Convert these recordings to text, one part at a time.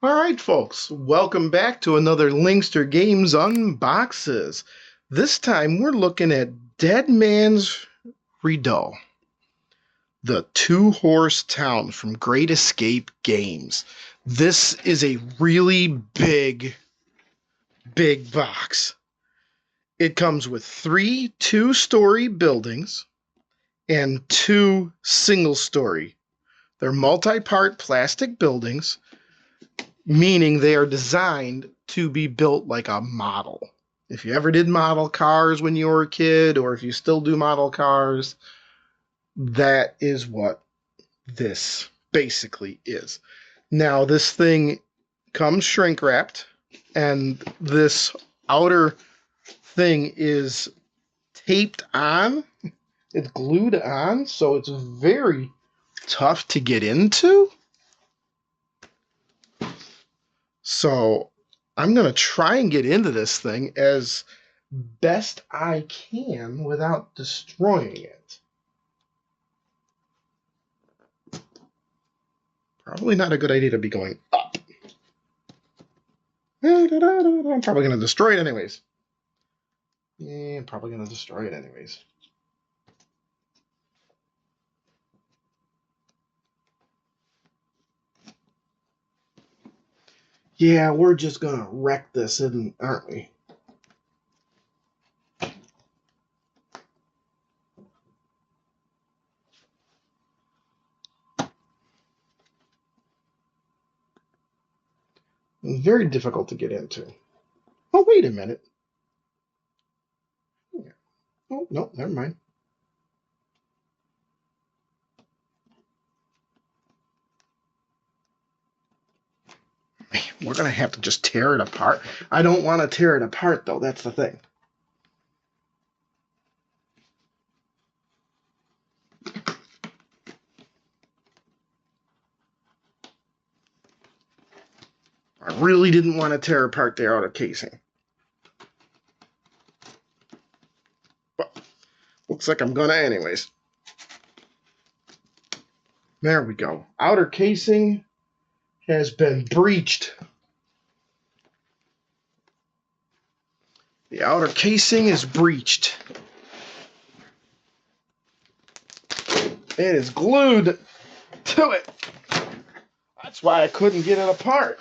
All right, folks, welcome back to another LingSter Games Unboxes. This time we're looking at Dead Man's Rideau, the two-horse town from Great Escape Games. This is a really big box. It comes with 3 two-story buildings and 2 single-story. They're multi-part plastic buildings, meaning they are designed to be built like a model. If you ever did model cars when you were a kid, or if you still do model cars, that is what this basically is. Now, this thing comes shrink wrapped, and this outer thing is taped on. It's glued on, so it's very tough to get into. So I'm going to try and get into this thing as best I can without destroying it. Probably not a good idea to be going up. I'm probably going to destroy it anyways. Yeah, I'm probably going to destroy it anyways. Yeah, we're just going to wreck this, aren't we? It's very difficult to get into. Oh, wait a minute. Oh, no, never mind. We're going to have to just tear it apart. I don't want to tear it apart, though. That's the thing. I really didn't want to tear apart the outer casing. But looks like I'm going to anyways. There we go. Outer casing has been breached. The outer casing is breached. It is glued to it. That's why I couldn't get it apart.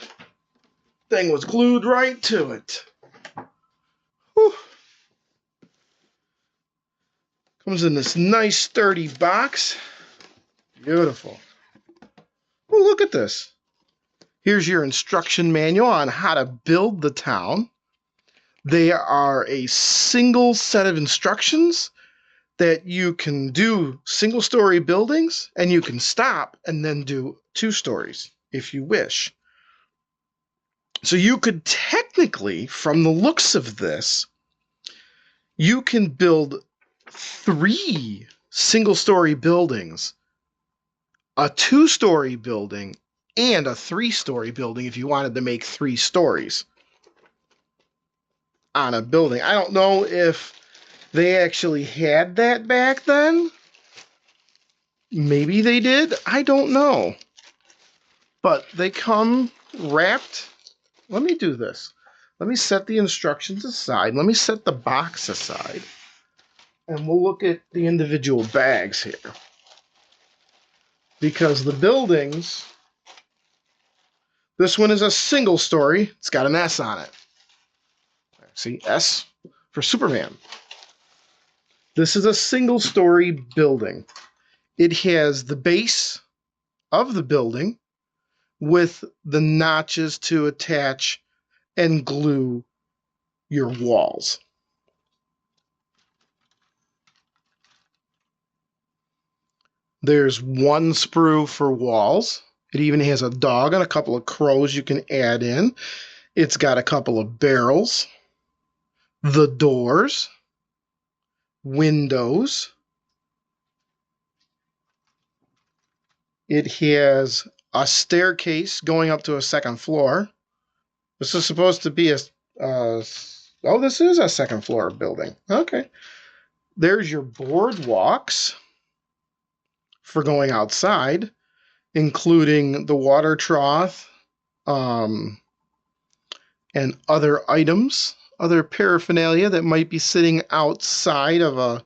Thing was glued right to it. Whew. Comes in this nice sturdy box. Beautiful. Oh, look at this. Here's your instruction manual on how to build the town. They are a single set of instructions that you can do single-story buildings, and you can stop and then do 2 stories if you wish. So you could technically, from the looks of this, you can build 3 single-story buildings, a 2-story building, and a 3-story building if you wanted to make 3 stories on a building. I don't know if they actually had that back then. Maybe they did. I don't know. But they come wrapped. Let me do this. Let me set the instructions aside. Let me set the box aside. And we'll look at the individual bags here. Because the buildings, this one is a single story. It's got an S on it. See, S for Superman. This is a single story building. It has the base of the building with the notches to attach and glue your walls. There's 1 sprue for walls. It even has a dog and a couple of crows you can add in. It's got a couple of barrels, the doors, windows. It has a staircase going up to a 2nd floor. This is supposed to be a oh, this is a 2nd floor building. Okay. There's your boardwalks for going outside, including the water trough, and other items, other paraphernalia that might be sitting outside of a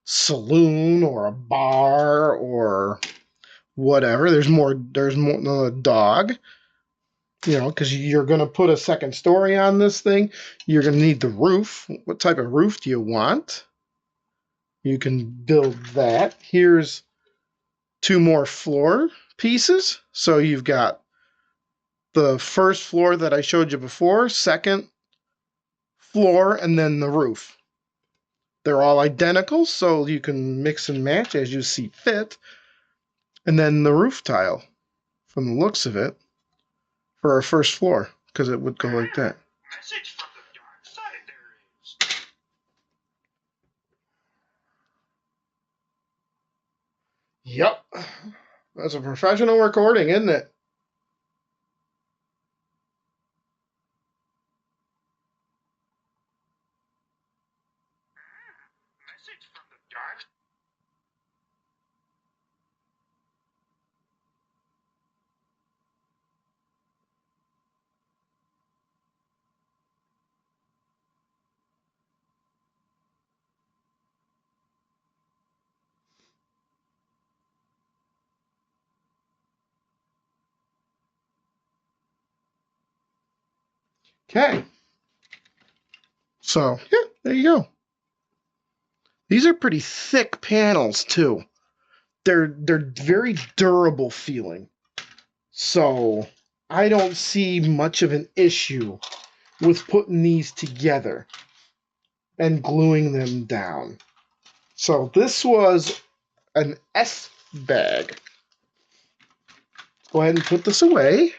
saloon or a bar or whatever. There's more than a dog, because you're going to put a second story on this thing. You're going to need the roof. What type of roof do you want? You can build that. Here's 2 more floor pieces. So you've got the first floor that I showed you before, second floor, and then the roof. They're all identical, so you can mix and match as you see fit. And then the roof tile, from the looks of it, for our first floor, because it would go like that. Message from the dark side there is. Yep. That's a professional recording, isn't it? Message from the dark. Okay. So, yeah, there you go. These are pretty thick panels, too. They're very durable feeling. So, I don't see much of an issue with putting these together and gluing them down. So, this was an S bag. Go ahead and put this away.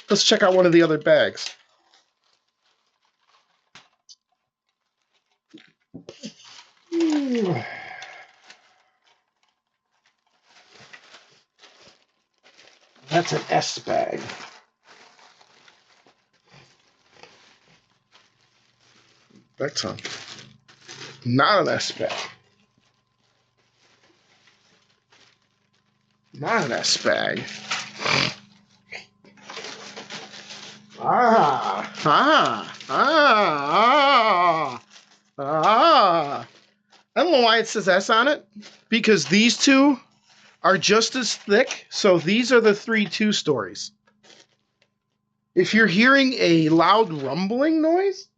Let's check out one of the other bags. That's an S bag. That's not an S bag. Not an S bag. I don't know why it says S on it, because these two are just as thick, so these are the 3 2-stories. If you're hearing a loud rumbling noise,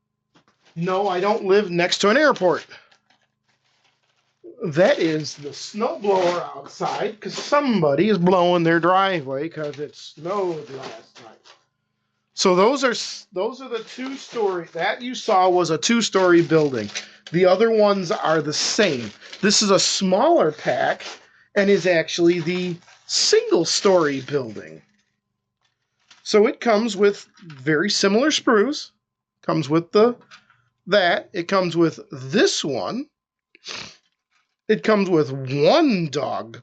no, I don't live next to an airport. That is the snowblower outside, because somebody is blowing their driveway because it snowed last night. So those are the 2-story. That you saw was a 2-story building. The other ones are the same. This is a smaller pack and is actually the single-story building. So it comes with very similar sprues. Comes with that. It comes with this one. It comes with 1 dog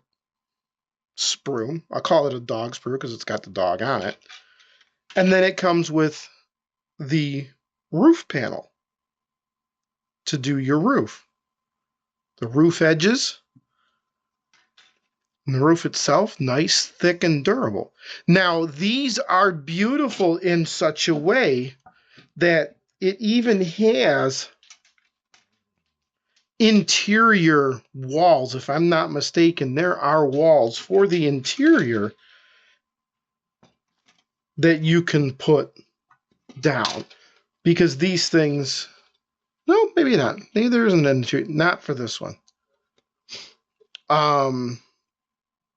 sprue. I'll call it a dog sprue because it's got the dog on it. And then it comes with the roof panel to do your roof. The roof edges and the roof itself, nice, thick, and durable. Now, these are beautiful in such a way that it even has interior walls. If I'm not mistaken, there are walls for the interior that you can put down. Because these things, no, maybe not. Maybe there isn't an interior, not for this one.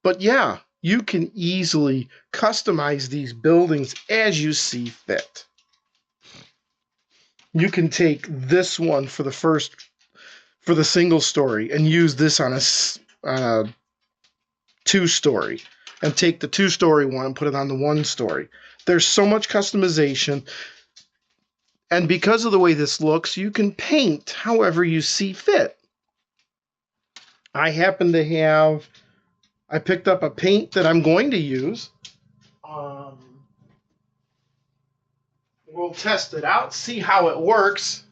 But yeah, you can easily customize these buildings as you see fit. You can take this one for the single story and use this on a 2-story, and take the 2-story one and put it on the 1-story. There's so much customization, and because of the way this looks, you can paint however you see fit. I picked up a paint that I'm going to use. We'll test it out, see how it works.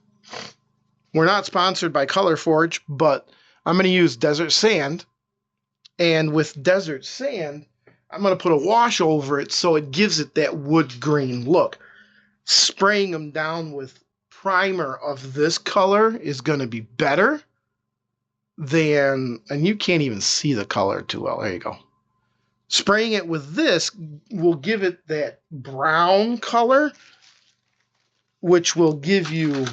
We're not sponsored by Color Forge, but I'm going to use desert sand. And with desert sand, I'm going to put a wash over it so it gives it that wood green look. Spraying them down with primer of this color is going to be better than, and you can't even see the color too well. There you go. Spraying it with this will give it that brown color, which will give you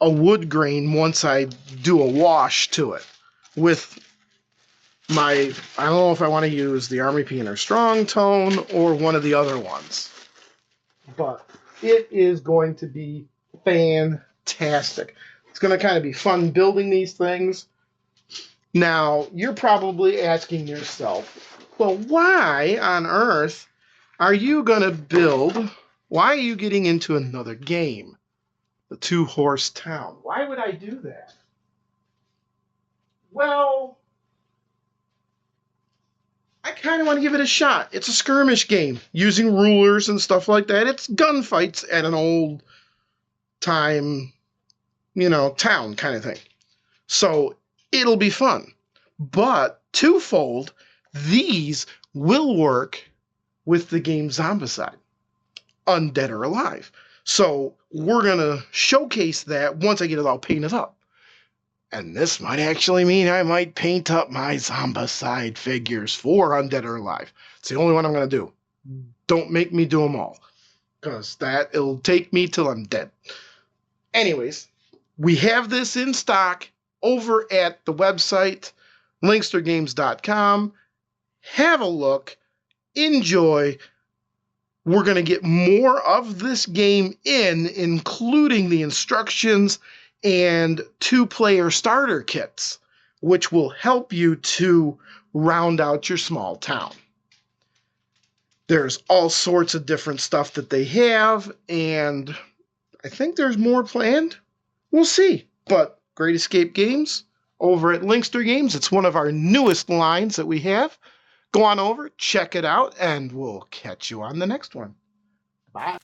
a wood grain once I do a wash to it with my, I don't know if I want to use the Army Painter Strong Tone or one of the other ones, but it is going to be fantastic. It's going to kind of be fun building these things. Now, you're probably asking yourself, well, why on earth are you going to build, why are you getting into another game? The two-horse town. Why would I do that? Well, I kind of want to give it a shot. It's a skirmish game using rulers and stuff like that. It's gunfights at an old time, town kind of thing. So it'll be fun. But twofold, these will work with the game Zombicide, Undead or Alive. So we're going to showcase that once I get it all painted up. And this might actually mean I might paint up my Zombicide figures for Undead or Alive. It's the only one I'm going to do. Don't make me do them all, because it'll take me till I'm dead. Anyways, we have this in stock over at the website, LingSterGames.com. Have a look. Enjoy. We're going to get more of this game including the instructions and 2-player starter kits, which will help you to round out your small town. There's all sorts of different stuff that they have, and I think there's more planned. We'll see. But Great Escape Games over at LingSter Games, it's one of our newest lines that we have. Go on over, check it out, and we'll catch you on the next one. Bye.